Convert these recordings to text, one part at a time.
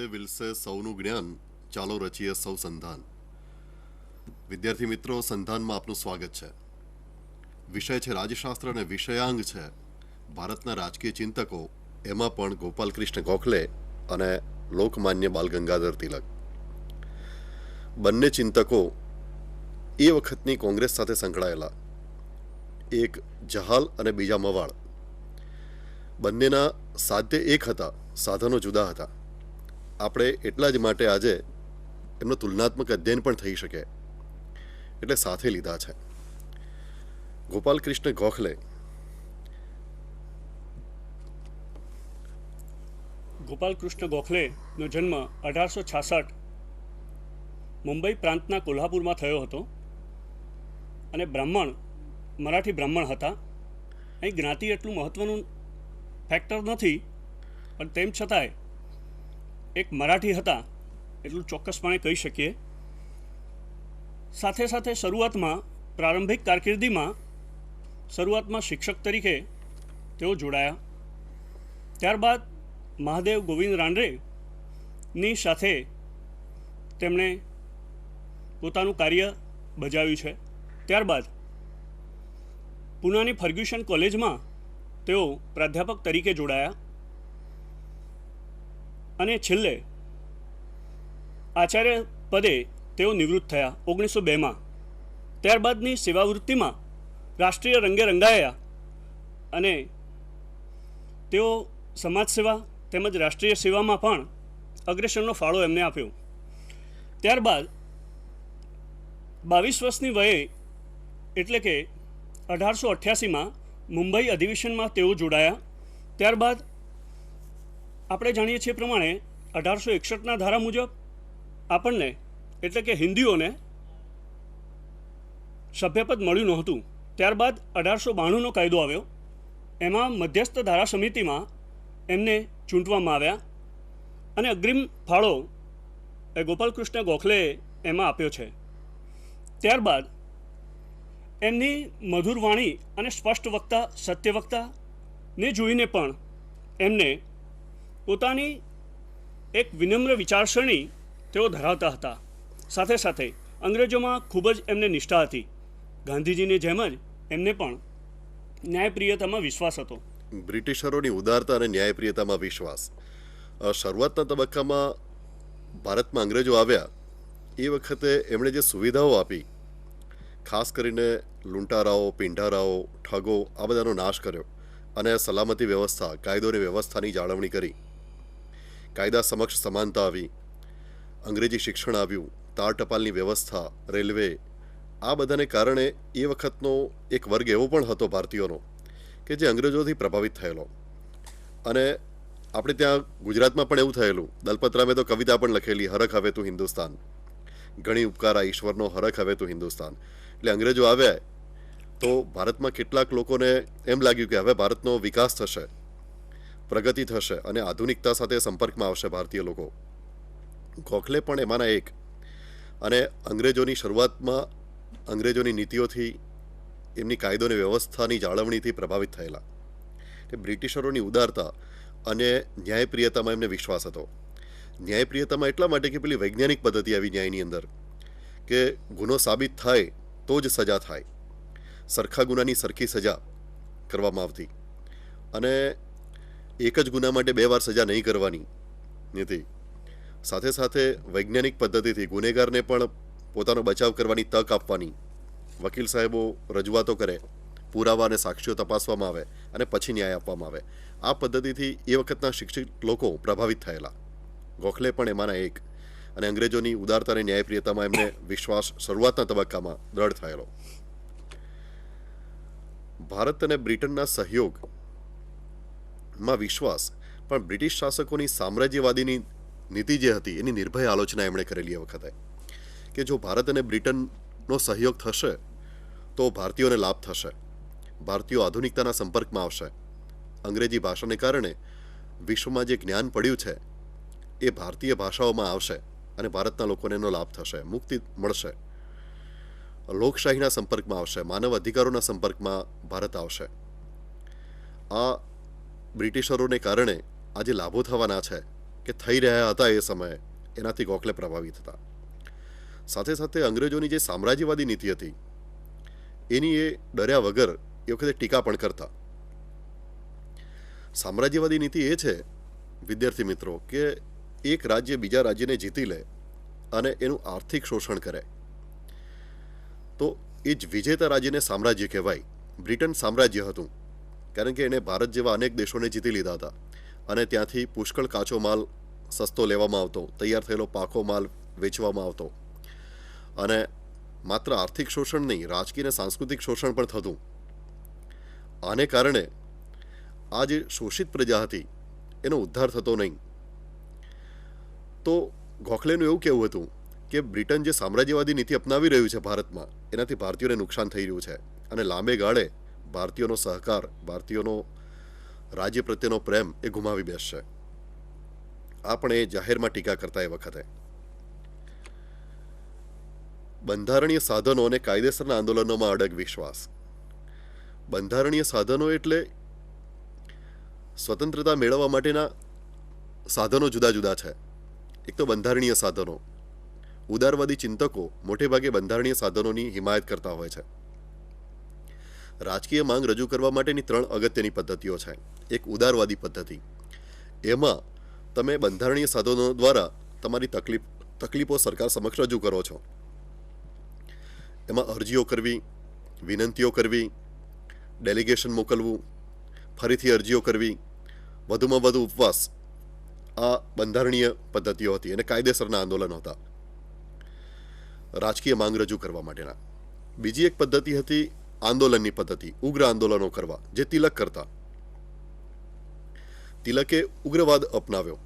વિલસે સૌનું જ્ઞાન, ચાલો રચીએ સૌ સંધાન. વિદ્યાર્થી મિત્રો, સંધાનમાં આપનું સ્વાગત છે. વિષય છે રાજશાસ્ત્ર અને વિષયાંગ છે ભારતના રાજકીય ચિંતકો, એમાં પણ ગોપાલકૃષ્ણ ગોખલે અને લોકમાન્ય બાલ ગંગાધર તિલક. બંને ચિંતકો એ વખતની કોંગ્રેસ સાથે સંકળાયેલા, એક જહાલ અને બીજા મવાળ. બંનેના સાધ્ય એક હતા, સાધનો જુદા હતા. આપણે એટલા જ માટે આજે એમનો તુલનાત્મક અધ્યયન પણ થઈ શકે એટલે સાથે લીધા છે. ગોપાલકૃષ્ણ ગોખલે ગોપાલકૃષ્ણ ગોખલેનો જન્મ 1866 મુંબઈ પ્રાંતના કોલ્હાપુરમાં થયો હતો અને મરાઠી બ્રાહ્મણ હતા. અહીં જ્ઞાતિ એટલું મહત્ત્વનું ફેક્ટર નથી, પણ તેમ છતાંય એક મરાઠી હતા એટલું ચોક્કસપણે કહી શકીએ. સાથે સાથે પ્રારંભિક કારકિર્દીમાં શિક્ષક તરીકે તેઓ જોડાયા. ત્યારબાદ મહાદેવ ગોવિંદ રાનડેની સાથે તેમણે પોતાનું કાર્ય બજાવ્યું છે. ત્યારબાદ પૂનાની ફર્ગ્યુસન કોલેજમાં તેઓ પ્રાધ્યાપક તરીકે જોડાયા અને છેલ્લે આચાર્ય પદે તેઓ નિવૃત્ત થયા 1902માં. ત્યારબાદની સેવાવૃત્તિમાં રાષ્ટ્રીય રંગે રંગાયા અને તેઓ સમાજ સેવા તેમજ રાષ્ટ્રીય સેવામાં પણ અગ્રેસરનો ફાળો એમને આપ્યો. ત્યારબાદ 22 વર્ષની વયે એટલે કે 1888માં મુંબઈ અધિવેશનમાં તેઓ જોડાયા. ત્યારબાદ આપણે જાણીએ છીએ પ્રમાણે 1861ના ધારા મુજબ આપણને એટલે કે હિન્દીઓને સભ્યપદ મળ્યું નહોતું. ત્યારબાદ 1892નો કાયદો આવ્યો. એમાં મધ્યસ્થ ધારા સમિતિમાં એમને ચૂંટવામાં આવ્યા અને અગ્રિમ ફાળો ગોપાલકૃષ્ણ ગોખલેએ એમાં આપ્યો છે. ત્યારબાદ એમની મધુર વાણી અને સ્પષ્ટ વક્તા, સત્યવક્તાને જોઈને પણ એમને પોતાની એક વિનમ્ર વિચારસરણી તેઓ ધરાવતા હતા. સાથે સાથે અંગ્રેજોમાં ખૂબ જ એમને નિષ્ઠા હતી. ગાંધીજીની જેમ જ એમને પણ ન્યાયપ્રિયતામાં વિશ્વાસ હતો. બ્રિટિશરોની ઉદારતા અને ન્યાયપ્રિયતામાં વિશ્વાસ. શરૂઆતના તબક્કામાં ભારતમાં અંગ્રેજો આવ્યા એ વખતે એમણે જે સુવિધાઓ આપી, ખાસ કરીને લૂંટારાઓ, પીંઢારાઓ, ઠગો, આ બધાનો નાશ કર્યો અને સલામતી વ્યવસ્થા, કાયદોની વ્યવસ્થાની જાળવણી કરી. કાયદા સમક્ષ સમાનતા આવી, અંગ્રેજી શિક્ષણ આવ્યું, તાર ટપાલની વ્યવસ્થા, રેલવે, આ બધાને કારણે એ વખતનો એક વર્ગ એવો પણ હતો ભારતીયોનો કે જે અંગ્રેજોથી પ્રભાવિત થયેલો. અને આપણે ત્યાં ગુજરાતમાં પણ એવું થયેલું. દલપતરામે તો કવિતા પણ લખેલી, હરખ હવે તું હિન્દુસ્તાન, ઘણી ઉપકારા ઈશ્વરનો, હરખ હવે તું હિન્દુસ્તાન. એટલે અંગ્રેજો આવ્યા તો ભારતમાં કેટલાક લોકોને એમ લાગ્યું કે હવે ભારતનો વિકાસ થશે, પ્રગતિ થશે અને આધુનિકતા સાથે સંપર્કમાં આવશે ભારતીય લોકો. ગોખલે પણ એમાંના એક. અને અંગ્રેજોની શરૂઆતમાં અંગ્રેજોની નીતિઓથી, એમની કાયદોની વ્યવસ્થાની જાળવણીથી પ્રભાવિત થયેલા. કે બ્રિટિશરોની ઉદારતા અને ન્યાયપ્રિયતામાં એમને વિશ્વાસ હતો. ન્યાયપ્રિયતામાં એટલા માટે કે પેલી વૈજ્ઞાનિક પદ્ધતિ આવી ન્યાયની અંદર કે ગુનો સાબિત થાય તો જ સજા થાય, સરખા ગુનાની સરખી સજા કરવામાં આવતી અને એક જ ગુના માટે 2 વાર સજા નહીં કરવાની નીતિ. સાથે સાથે વૈજ્ઞાનિક પદ્ધતિથી ગુનેગારને પણ પોતાનો બચાવ કરવાની તક આપવાની. વકીલ સાહેબો રજૂઆતો કરે, પુરાવા અને સાક્ષીઓ તપાસવામાં આવે અને પછી ન્યાય આપવામાં આવે. આ પદ્ધતિથી એ વખતના શિક્ષિત લોકો પ્રભાવિત થયેલા. ગોખલે પણ એમાંના એક. અને અંગ્રેજોની ઉદારતા અને ન્યાયપ્રિયતામાં એમને વિશ્વાસ શરૂઆતના તબક્કામાં દ્રઢ થયેલો. ભારત અને બ્રિટનના સહયોગમાં વિશ્વાસ, પણ બ્રિટિશ શાસકોની સામ્રાજ્યવાદીની નીતિ જે હતી એની નિર્ભય આલોચના એમણે કરેલી એ વખતે કે જો ભારત અને બ્રિટનનો સહયોગ થશે તો ભારતીયોને લાભ થશે, ભારતીયો આધુનિકતાના સંપર્કમાં આવશે, અંગ્રેજી ભાષાને કારણે વિશ્વમાં જે જ્ઞાન પડ્યું છે એ ભારતીય ભાષાઓમાં આવશે અને ભારતના લોકોને એનો લાભ થશે, મુક્તિ મળશે, લોકશાહીના સંપર્કમાં આવશે, માનવ અધિકારોના સંપર્કમાં ભારત આવશે. આ બ્રિટિશરોને કારણે આ જે લાભો થવાના છે કે થઈ રહ્યા હતા એ સમયે, એનાથી ગોખલે પ્રભાવિત હતા. સાથે સાથે અંગ્રેજોની જે સામ્રાજ્યવાદી નીતિ હતી એની એ ડર્યા વગર એ વખતે ટીકા પણ કરતા. સામ્રાજ્યવાદી નીતિ એ છે વિદ્યાર્થી મિત્રો કે એક રાજ્ય બીજા રાજ્યને જીતી લે અને એનું આર્થિક શોષણ કરે, તો એ જ વિજેતા રાજ્યને સામ્રાજ્ય કહેવાય. બ્રિટન સામ્રાજ્ય હતું કારણ કે એણે ભારત જેવા અનેક દેશોને જીતી લીધા હતા અને ત્યાંથી પુષ્કળ કાચો માલ સસ્તો લેવામાં આવતો, તૈયાર થયેલો પાકો માલ વેચવામાં આવતો અને માત્ર આર્થિક શોષણ નહીં, રાજકીય અને સાંસ્કૃતિક શોષણ પણ થતું. આને કારણે આ જે શોષિત પ્રજા હતી એનો ઉદ્ધાર થતો નહીં. તો ગોખલેનું એવું કહેવું હતું કે બ્રિટન જે સામ્રાજ્યવાદી નીતિ અપનાવી રહ્યું છે ભારતમાં, એનાથી ભારતીયોને નુકસાન થઈ રહ્યું છે અને લાંબે ગાળે ભારતીયોનો સહકાર, ભારતીયોનો રાજ્ય પ્રત્યેનો પ્રેમ એ ગુમાવી બેસશે. આ પણ એ જાહેરમાં ટીકા કરતા એ વખતે. બંધારણીય સાધનો અને કાયદેસરના આંદોલનોમાં અડગ વિશ્વાસ. બંધારણીય સાધનો એટલે સ્વતંત્રતા મેળવવા માટેના સાધનો જુદા જુદા છે. એક તો બંધારણીય સાધનો. ઉદારવાદી ચિંતકો મોટે ભાગે બંધારણીય સાધનોની હિમાયત કરતા હોય છે. રાજકીય માંગ રજૂ કરવા માટેની 3 અગત્યની પદ્ધતિઓ છે. એક ઉદારવાદી પદ્ધતિ, એમાં તમે બંધારણીય સાધનો દ્વારા તમારી તકલીફો સરકાર સમક્ષ રજૂ કરો છો. એમાં અરજીઓ કરવી, વિનંતીઓ કરવી, ડેલિગેશન મોકલવું, ફરીથી અરજીઓ કરવી, વધુમાં વધુ ઉપવાસ, આ બંધારણીય પદ્ધતિઓ હતી અને કાયદેસરના આંદોલનો હતા રાજકીય માંગ રજૂ કરવા માટેના. બીજી એક પદ્ધતિ હતી આંદોલનની પદ્ધતિ, ઉગ્ર આંદોલનો કરવા, જે તિલક કરતા. તિલકે ઉગ્રવાદ અપનાવ્યો.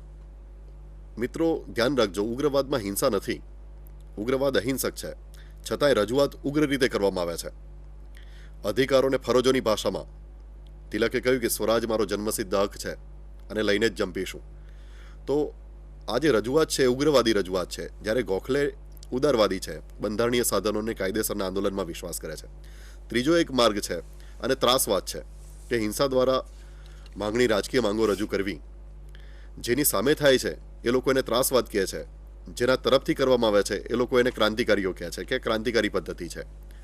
મિત્રો ધ્યાન રાખજો, ઉગ્રવાદમાં હિંસા નથી. ઉગ્રવાદ અહિંસક છે, છતાંય રજૂઆત ઉગ્ર રીતે કરવામાં આવે છે. અધિકારો અને ફરજોની ભાષામાં તિલકે કહ્યું કે સ્વરાજ મારો જન્મસિદ્ધ હક છે અને લઈને જ જંપીશું. તો આ જે રજૂઆત છે એ ઉગ્રવાદી રજૂઆત છે, જ્યારે ગોખલે ઉદારવાદી છે, બંધારણીય સાધનોને કાયદેસરના આંદોલનમાં વિશ્વાસ કરે છે. ત્રીજો એક માર્ગ છે અને ત્રાસવાદ છે કે હિંસા દ્વારા રાજકીય માંગો રજૂ કરવી. જેની સામે થાય છે એ લોકો એને ત્રાસવાદ કહે છે, જેના તરફથી કરવામાં આવે છે એ લોકો એને ક્રાંતિકારીઓ કહે છે કે ક્રાંતિકારી પદ્ધતિ છે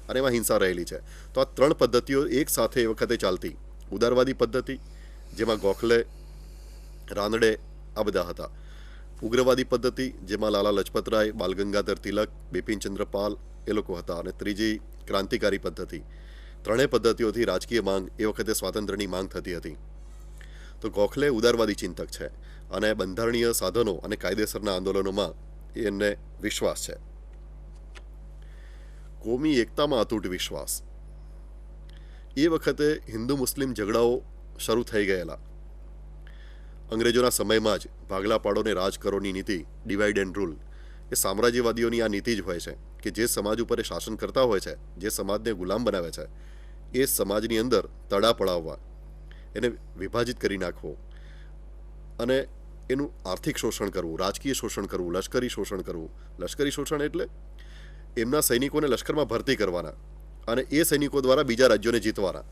અને એમાં હિંસા રહેલી છે. તો આ 3 પદ્ધતિઓ એક સાથે એ વખતે ચાલતી. ઉદારવાદી પદ્ધતિ, જેમાં ગોખલે, રાનડે આ બધા હતા. ઉગ્રવાદી પદ્ધતિ, જેમાં લાલા લજપતરાય, બાલ ગંગાધર તિલક, બિપિનચંદ્ર પાલ એ લોકો હતા. અને ત્રીજી ક્રાંતિકારી પદ્ધતિ. 3 પદ્ધતિઓથી રાજકીય માંગ એ વખતે સ્વાતંત્ર્યની માંગ થતી હતી. તો ગોખલે ઉદારવાદી ચિંતક છે અને બંધારણીય સાધનો અને કાયદેસરના આંદોલનોમાં એને વિશ્વાસ છે. કોમી એકતામાં અતૂટ વિશ્વાસ. એ વખતે હિન્દુ મુસ્લિમ ઝઘડાઓ શરૂ થઈ ગયેલા. અંગ્રેજોના સમયમાં જ ભાગલા પાડો ને રાજ કરોની નીતિ, ડિવાઇડ એન્ડ રૂલ, એ સામ્રાજ્યવાદીઓની આ નીતિ જ હોય છે કે જે સમાજ ઉપર એ શાસન કરતા હોય છે, જે સમાજને ગુલામ બનાવે છે, એ સમાજની અંદર તડા પડાવવા, એને વિભાજિત કરી નાખવો અને એનું આર્થિક શોષણ કરવું, રાજકીય શોષણ કરવું, લશ્કરી શોષણ કરવું. લશ્કરી શોષણ એટલે એમના સૈનિકોને લશ્કરમાં ભરતી કરવાના અને એ સૈનિકો દ્વારા બીજા રાજ્યોને જીતવાના.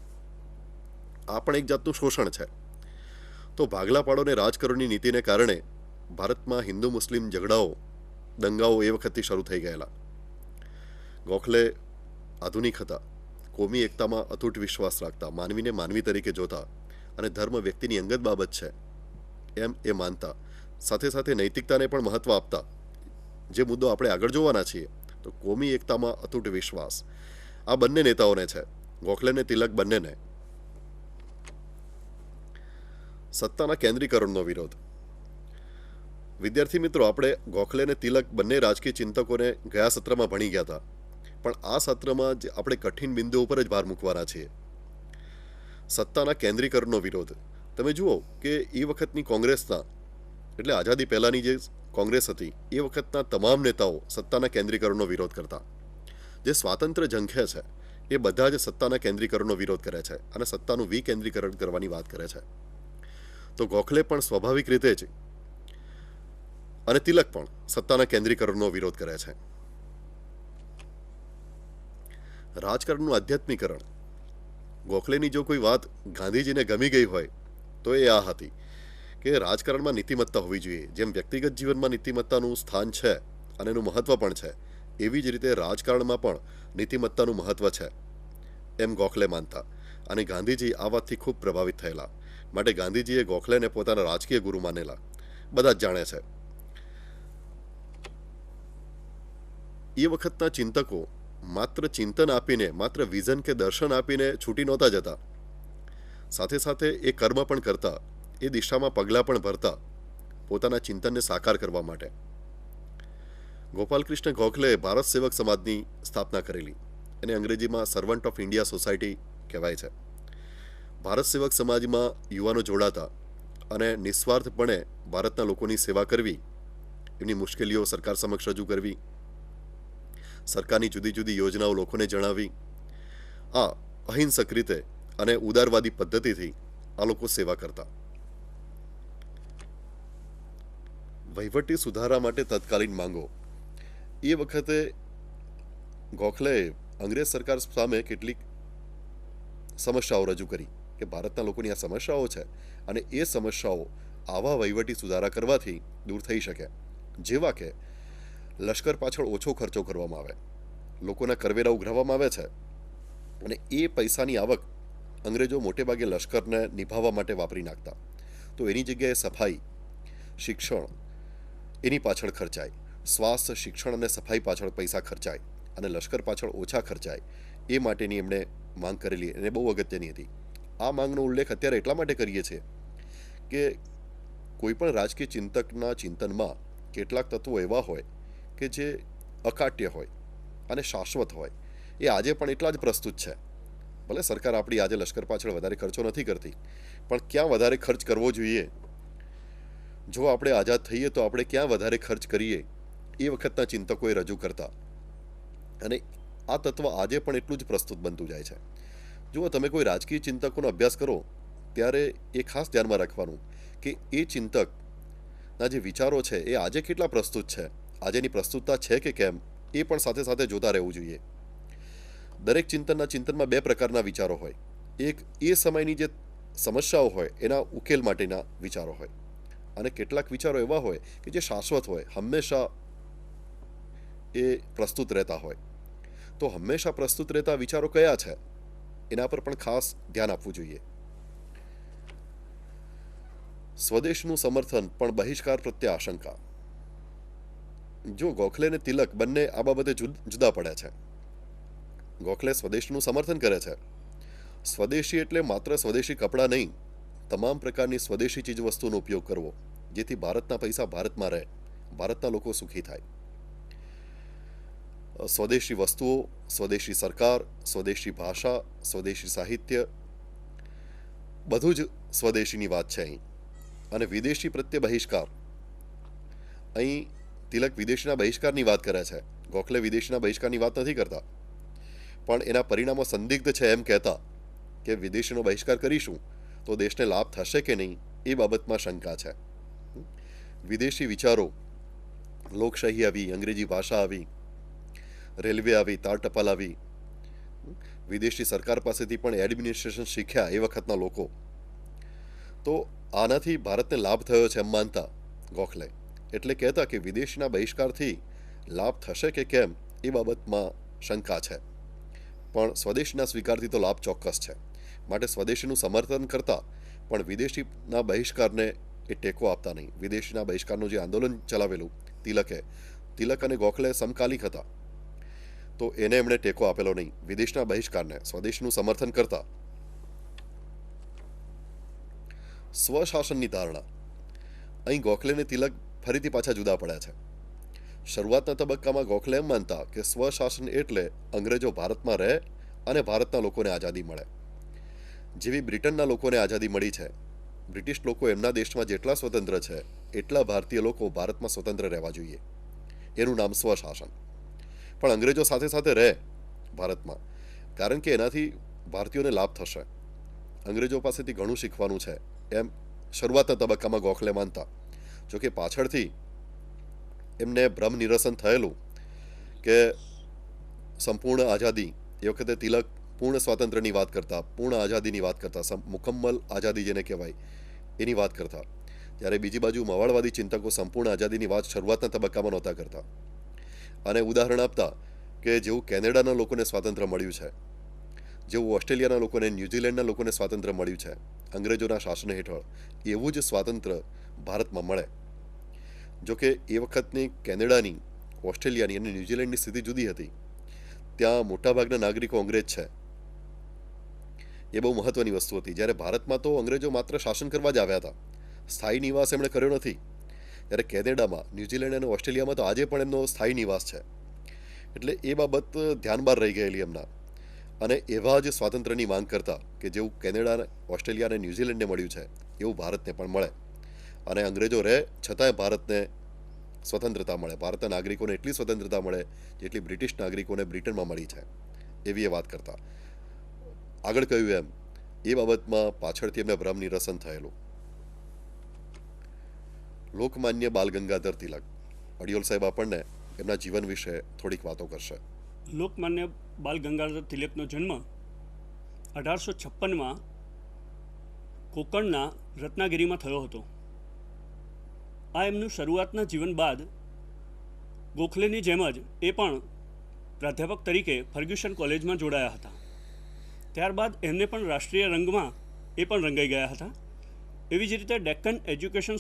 આ પણ એક જાતનું શોષણ છે. તો ભાગલા પાડો ને રાજકરોની નીતિને કારણે ભારતમાં હિન્દુ મુસ્લિમ ઝઘડાઓ, દંગાઓ એ વખતથી શરૂ થઈ ગયેલા. ગોખલે આધુનિક હતા, કોમી એકતામાં અતૂટ વિશ્વાસ રાખતા, માનવીને માનવી તરીકે જોતા અને ધર્મ વ્યક્તિની અંગત બાબત છે એમ એ માનતા. સાથે સાથે નૈતિકતાને પણ મહત્વ આપતા. જે મુદ્દો આપણે આગળ જોવાના છીએ, તો કોમી એકતામાં અતૂટ વિશ્વાસ આ બંને નેતાઓને છે, ગોખલે ને તિલક બંનેને. સત્તાના કેન્દ્રીકરણનો વિરોધ. વિદ્યાર્થી મિત્રો, આપણે ગોખલે અને તિલક બંને રાજકીય ચિંતકોને ગયા સત્રમાં ભણી ગયા હતા, પણ આ સત્રમાં જ આપણે કઠિન બિંદુ ઉપર જ ભાર મૂકવાના છીએ. સત્તાના કેન્દ્રીકરણનો વિરોધ. તમે જુઓ કે એ વખતની કોંગ્રેસના, એટલે આઝાદી પહેલાની જે કોંગ્રેસ હતી, એ વખતના તમામ નેતાઓ સત્તાના કેન્દ્રીકરણનો વિરોધ કરતા. જે સ્વાતંત્ર્ય ઝંખે છે એ બધા જ સત્તાના કેન્દ્રીકરણનો વિરોધ કરે છે અને સત્તાનું વિકેન્દ્રીકરણ કરવાની વાત કરે છે. તો ગોખલે પણ સ્વાભાવિક રીતે જ અને તિલક પણ સત્તાના કેન્દ્રીકરણનો વિરોધ કરે છે. રાજકારણનું આધ્યાત્મિકરણ. ગોખલેની જો કોઈ વાત ગાંધીજીને ગમી ગઈ હોય તો એ આ હતી કે રાજકારણમાં નીતિમત્તા હોવી જોઈએ. જેમ વ્યક્તિગત જીવનમાં નીતિમત્તાનું સ્થાન છે અને એનું મહત્ત્વ પણ છે, એવી જ રીતે રાજકારણમાં પણ નીતિમત્તાનું મહત્ત્વ છે એમ ગોખલે માનતા. અને ગાંધીજી આ વાતથી ખૂબ પ્રભાવિત થયેલા. માટે ગાંધીજીએ ગોખલેને પોતાના રાજકીય ગુરુ માનેલા. બધા જ જાણે છે. એ વખતના ચિંતકો માત્ર ચિંતન આપીને, માત્ર વિઝન કે દર્શન આપીને છૂટી નહોતા જતા. સાથે સાથે એ કર્મ પણ કરતા, એ દિશામાં પગલાં પણ ભરતા પોતાના ચિંતનને સાકાર કરવા માટે. ગોપાલકૃષ્ણ ગોખલેએ ભારત સેવક સમાજની સ્થાપના કરેલી. એને અંગ્રેજીમાં સર્વન્ટ ઓફ ઇન્ડિયા સોસાયટી કહેવાય છે. ભારત સેવક સમાજમાં યુવાનો જોડાતા અને નિસ્વાર્થપણે ભારતના લોકોની સેવા કરવી, એમની મુશ્કેલીઓ સરકાર સમક્ષ રજૂ કરવી, સરકારની જુદી જુદી યોજનાઓ લોકોને જણાવી, આ અહિંસક રીતે અને ઉદારવાદી પદ્ધતિથી આ લોકો સેવા કરતા. વહીવટી સુધારા માટે તત્કાલીન માંગો. એ વખતે ગોખલેએ અંગ્રેજ સરકાર સામે કેટલીક સમસ્યાઓ રજૂ કરી કે ભારતના લોકોની આ સમસ્યાઓ છે અને એ સમસ્યાઓ આવા વહીવટી સુધારા કરવાથી દૂર થઈ શકે. જેવા કે લશ્કર પાછળ ઓછો ખર્ચો કરવામાં આવે, લોકોના કરવેરા ઉઘરાવવામાં આવે છે અને એ પૈસાની આવક અંગ્રેજો મોટે ભાગે લશ્કરને નિભાવવા માટે વાપરી નાખતા. તો એની જગ્યાએ સફાઈ, શિક્ષણ એની પાછળ ખર્ચાય, સ્વાસ્થ્ય, શિક્ષણ અને સફાઈ પાછળ પૈસા ખર્ચાય અને લશ્કર પાછળ ઓછા ખર્ચાય, એ માટેની એમણે માંગ કરેલી અને બહુ અગત્યની હતી. આ માંગનો ઉલ્લેખ અત્યારે એટલા માટે કરીએ છીએ કે કોઈ પણ રાજકીય ચિંતકના ચિંતનમાં કેટલાક તત્વો એવા હોય કે જે અકાટ્ય હોય અને શાશ્વત હોય. એ આજે પણ એટલા જ પ્રસ્તુત છે. ભલે સરકાર આપણી આજે લશ્કર પાછળ વધારે ખર્ચો નથી કરતી, પણ ક્યાં વધારે ખર્ચ કરવો જોઈએ, જો આપણે આઝાદ થઈએ તો આપણે ક્યાં વધારે ખર્ચ કરીએ, એ વખતના ચિંતકોએ રજૂ કરતા. અને આ તત્વ આજે પણ એટલું જ પ્રસ્તુત બનતું જાય છે. જુઓ, તમે કોઈ રાજકીય ચિંતકોનો અભ્યાસ કરો ત્યારે એ ખાસ ધ્યાનમાં રાખવાનું કે એ ચિંતકના જે વિચારો છે એ આજે કેટલા પ્રસ્તુત છે, આજેની પ્રસ્તુતતા છે કે કેમ, એ પણ સાથે સાથે જોતા રહેવું જોઈએ. દરેક ચિંતનમાં બે પ્રકારના વિચારો હોય. એક એ સમયની જે સમસ્યાઓ હોય એના ઉકેલ માટેના વિચારો હોય, અને કેટલાક વિચારો એવા હોય કે જે શાશ્વત હોય, હંમેશા એ પ્રસ્તુત રહેતા હોય. તો હંમેશા પ્રસ્તુત રહેતા વિચારો કયા છે એના પર પણ ખાસ ધ્યાન આપવું જોઈએ. સ્વદેશનું સમર્થન પણ બહિષ્કાર પ્રત્યે આશંકા. જો ગોખલે અને તિલક બંને આ બાબતે જુદા પડ્યા છે. ગોખલે સ્વદેશનું સમર્થન કરે છે. સ્વદેશી એટલે માત્ર સ્વદેશી કપડાં નહીં, તમામ પ્રકારની સ્વદેશી ચીજવસ્તુનો ઉપયોગ કરવો, જેથી ભારતના પૈસા ભારતમાં રહે, ભારતના લોકો સુખી થાય. સ્વદેશી વસ્તુઓ, સ્વદેશી સરકાર, સ્વદેશી ભાષા, સ્વદેશી સાહિત્ય, બધું જ સ્વદેશીની વાત છે અહીં. અને વિદેશી પ્રત્યે બહિષ્કાર. અહીં તિલક વિદેશીના બહિષ્કારની વાત કરે છે, ગોખલે વિદેશીના બહિષ્કારની વાત નથી કરતા. પણ એના પરિણામો સંદિગ્ધ છે એમ કહેતા કે વિદેશીનો બહિષ્કાર કરીશું તો દેશને લાભ થશે કે નહીં, એ બાબતમાં શંકા છે. વિદેશી વિચારો, લોકશાહી આવી, અંગ્રેજી ભાષા આવી, રેલવે આવી, તાર ટપાલ આવી, વિદેશી સરકાર પાસેથી પણ એડમિનિસ્ટ્રેશન શીખ્યા એ વખતના લોકો. તો આનાથી ભારતને લાભ થયો છે એમ માનતા ગોખલે. એટલે કહેતા કે વિદેશીના બહિષ્કારથી લાભ થશે કે કેમ એ બાબતમાં શંકા છે, પણ સ્વદેશીના સ્વીકારથી તો લાભ ચોક્કસ છે. માટે સ્વદેશીનું સમર્થન કરતા પણ વિદેશીના બહિષ્કારને એ ટેકો આપતા નહીં. વિદેશીના બહિષ્કારનું જે આંદોલન ચલાવેલું તિલક અને ગોખલે સમકાલિક હતા, તો એને એમણે ટેકો આપેલો નહીં, વિદેશના બહિષ્કારને. સ્વદેશનું સમર્થન કરતા. સ્વશાસનની ધારણા. અહીં ગોખલે અને તિલક ફરીથી પાછા જુદા પડ્યા છે. શરૂઆતના તબક્કામાં ગોખલે એમ માનતા કે સ્વશાસન એટલે અંગ્રેજો ભારતમાં રહે અને ભારતના લોકોને આઝાદી મળે. જેવી બ્રિટનના લોકોને આઝાદી મળી છે, બ્રિટિશ લોકો એમના દેશમાં જેટલા સ્વતંત્ર છે એટલા ભારતીય લોકો ભારતમાં સ્વતંત્ર રહેવા જોઈએ. એનું નામ સ્વશાસન. પણ અંગ્રેજો સાથે સાથે રહે ભારતમાં, કારણ કે એનાથી ભારતીયોને લાભ થશે. અંગ્રેજો પાસેથી ઘણું શીખવાનું છે એમ શરૂઆતના તબક્કામાં ગોખલે માનતા. જોકે પાછળથી એમને ભ્રમ નિરસન થયેલું કે સંપૂર્ણ આઝાદી, એ વખતે તિલક પૂર્ણ સ્વાતંત્ર્યની વાત કરતા, પૂર્ણ આઝાદીની વાત કરતા, મુકમ્મલ આઝાદી જેને કહેવાય એની વાત કરતા. જ્યારે બીજી બાજુ માવાડવાદી ચિંતકો સંપૂર્ણ આઝાદીની વાત શરૂઆતના તબક્કામાં નહોતા કરતા. અને ઉદાહરણ આપતા કે જેવું કેનેડાના લોકોને સ્વાતંત્ર્ય મળ્યું છે, જેવું ઓસ્ટ્રેલિયાના લોકોને, ન્યૂઝીલેન્ડના લોકોને સ્વાતંત્ર્ય મળ્યું છે અંગ્રેજોના શાસન હેઠળ, એવું જ સ્વાતંત્ર્ય ભારતમાં મળે. જોકે એ વખતની કેનેડાની, ઓસ્ટ્રેલિયાની અને ન્યૂઝીલેન્ડની સ્થિતિ જુદી હતી. ત્યાં મોટાભાગના નાગરિકો અંગ્રેજ છે, એ બહુ મહત્વની વસ્તુ હતી. જ્યારે ભારતમાં તો અંગ્રેજો માત્ર શાસન કરવા જ આવ્યા હતા, સ્થાયી નિવાસ એમણે કર્યો નથી. ત્યારે કેનેડામાં, ન્યૂઝીલેન્ડ અને ઓસ્ટ્રેલિયામાં તો આજે પણ એમનો સ્થાયી નિવાસ છે. એટલે એ બાબત ધ્યાન બહાર રહી ગયેલી એમના. અને એવા જ સ્વાતંત્ર્યની માંગ કરતા કે જેવું કેનેડા, ઓસ્ટ્રેલિયા અને ન્યૂઝીલેન્ડને મળ્યું છે એવું ભારતને પણ મળે. અને અંગ્રેજો રહે છતાંય ભારતને સ્વતંત્રતા મળે, ભારતના નાગરિકોને એટલી સ્વતંત્રતા મળે જેટલી બ્રિટિશ નાગરિકોને બ્રિટનમાં મળી છે, એવી એ વાત કરતા. આગળ કહ્યું એમ એ બાબતમાં પાછળથી એમને ભ્રમ નિરસન થયેલું. લોકમાન્ય બાલ ગંગાધર તિલક, અડિયોલ સાહેબ આપણને એમના જીવન વિશે થોડીક વાતો કરશે. લોકમાન્ય બાલ ગંગાધર તિલકનો જન્મ 1856માં કોંકણના રત્નાગીરીમાં થયો હતો. આ એમનું શરૂઆતના જીવન બાદ ગોખલેની જેમ જ એ પણ પ્રાધ્યાપક તરીકે ફર્ગ્યુસન કોલેજમાં જોડાયા હતા. ત્યારબાદ એમને પણ રાષ્ટ્રીય રંગમાં એ પણ રંગાઈ ગયા હતા. એવી જ રીતે ડેક્કન એજ્યુકેશન